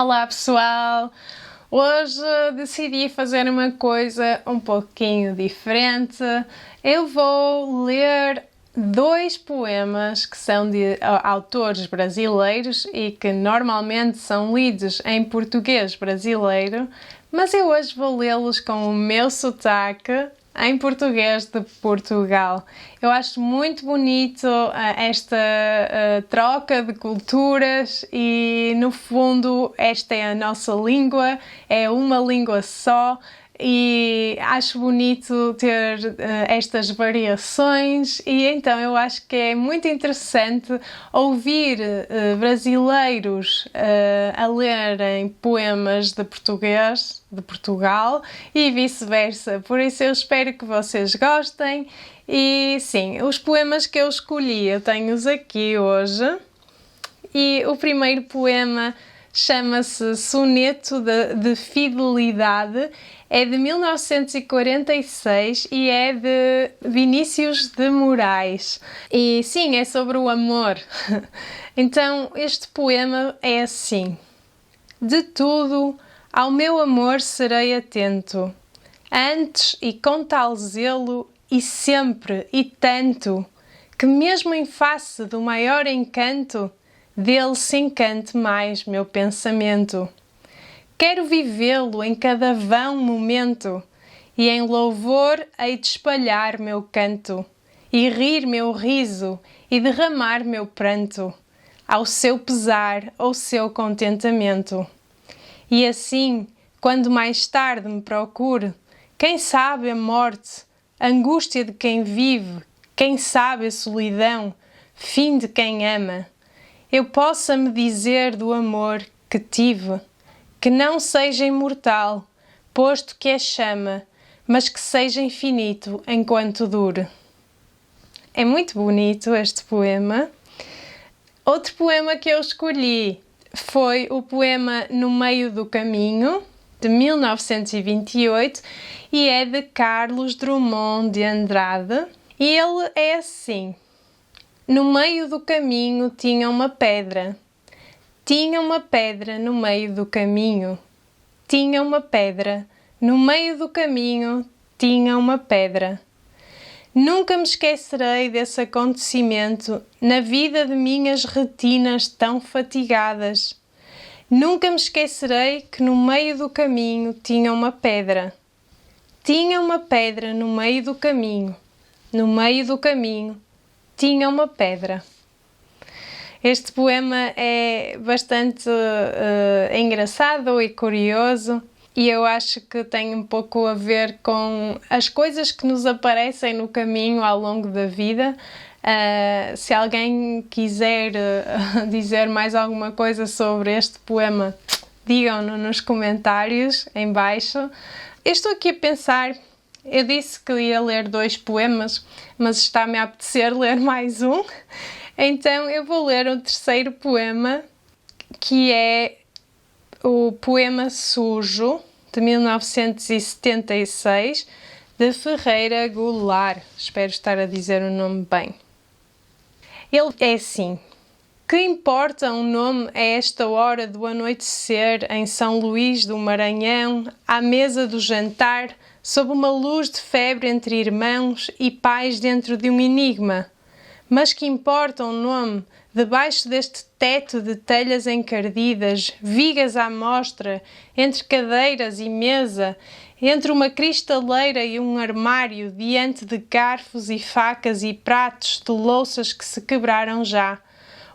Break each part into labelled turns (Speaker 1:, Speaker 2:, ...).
Speaker 1: Olá pessoal! Hoje decidi fazer uma coisa um pouquinho diferente. Eu vou ler dois poemas que são de autores brasileiros e que normalmente são lidos em português brasileiro, mas eu hoje vou lê-los com o meu sotaque em português de Portugal. Eu acho muito bonito esta troca de culturas e, no fundo, esta é a nossa língua, é uma língua só e acho bonito ter estas variações e então eu acho que é muito interessante ouvir brasileiros a lerem poemas de português de Portugal e vice-versa. Por isso eu espero que vocês gostem e sim, os poemas que eu escolhi eu tenho-os aqui hoje e o primeiro poema chama-se Soneto de Fidelidade, é de 1946 e é de Vinícius de Moraes. E sim, é sobre o amor. Então, este poema é assim: de tudo, ao meu amor serei atento, antes e com tal zelo, e sempre e tanto, que mesmo em face do maior encanto, dele se encante mais meu pensamento. Quero vivê-lo em cada vão momento, e em louvor hei de espalhar meu canto, e rir meu riso, e derramar meu pranto, ao seu pesar ou seu contentamento. E assim, quando mais tarde me procure, quem sabe a morte, a angústia de quem vive, quem sabe a solidão, fim de quem ama, eu possa me dizer do amor que tive, que não seja imortal, posto que é chama, mas que seja infinito enquanto dure. É muito bonito este poema. Outro poema que eu escolhi foi o poema No Meio do Caminho, de 1928, e é de Carlos Drummond de Andrade. E ele é assim: no meio do caminho tinha uma pedra. Tinha uma pedra no meio do caminho. Tinha uma pedra. No meio do caminho tinha uma pedra. Nunca me esquecerei desse acontecimento na vida de minhas retinas tão fatigadas. Nunca me esquecerei que no meio do caminho tinha uma pedra. Tinha uma pedra no meio do caminho. No meio do caminho tinha uma pedra. Este poema é bastante engraçado e curioso e eu acho que tem um pouco a ver com as coisas que nos aparecem no caminho ao longo da vida. Se alguém quiser dizer mais alguma coisa sobre este poema, digam-no nos comentários em baixo. Eu estou aqui a pensar, eu disse que ia ler dois poemas, mas está-me a apetecer ler mais um. Então eu vou ler o terceiro poema, que é o poema Sujo, de 1976, de Ferreira Goulart. Espero estar a dizer o nome bem. Ele é assim: que importa um nome a esta hora do anoitecer em São Luís do Maranhão, à mesa do jantar, sob uma luz de febre entre irmãos e pais dentro de um enigma? Mas que importa um nome, debaixo deste teto de telhas encardidas, vigas à mostra, entre cadeiras e mesa, entre uma cristaleira e um armário, diante de garfos e facas e pratos de louças que se quebraram já.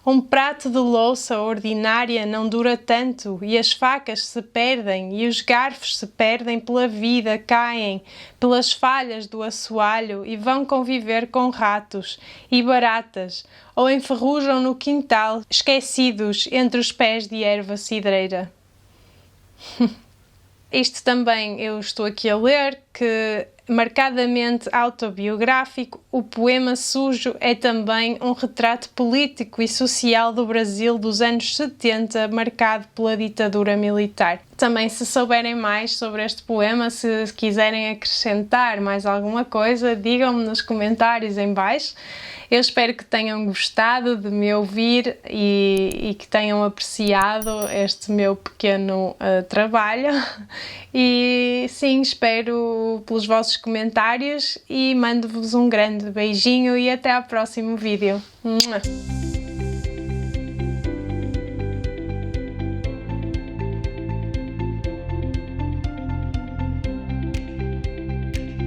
Speaker 1: Um prato de louça ordinária não dura tanto, e as facas se perdem, e os garfos se perdem pela vida, caem pelas falhas do assoalho e vão conviver com ratos e baratas, ou enferrujam no quintal, esquecidos entre os pés de erva cidreira. Isto também eu estou aqui a ler, que marcadamente autobiográfico, o poema Sujo é também um retrato político e social do Brasil dos anos 70, marcado pela ditadura militar. Também, se souberem mais sobre este poema, se quiserem acrescentar mais alguma coisa, digam-me nos comentários em baixo. Eu espero que tenham gostado de me ouvir e que tenham apreciado este meu pequeno trabalho. E sim, espero pelos vossos comentários e mando-vos um grande beijinho e até ao próximo vídeo.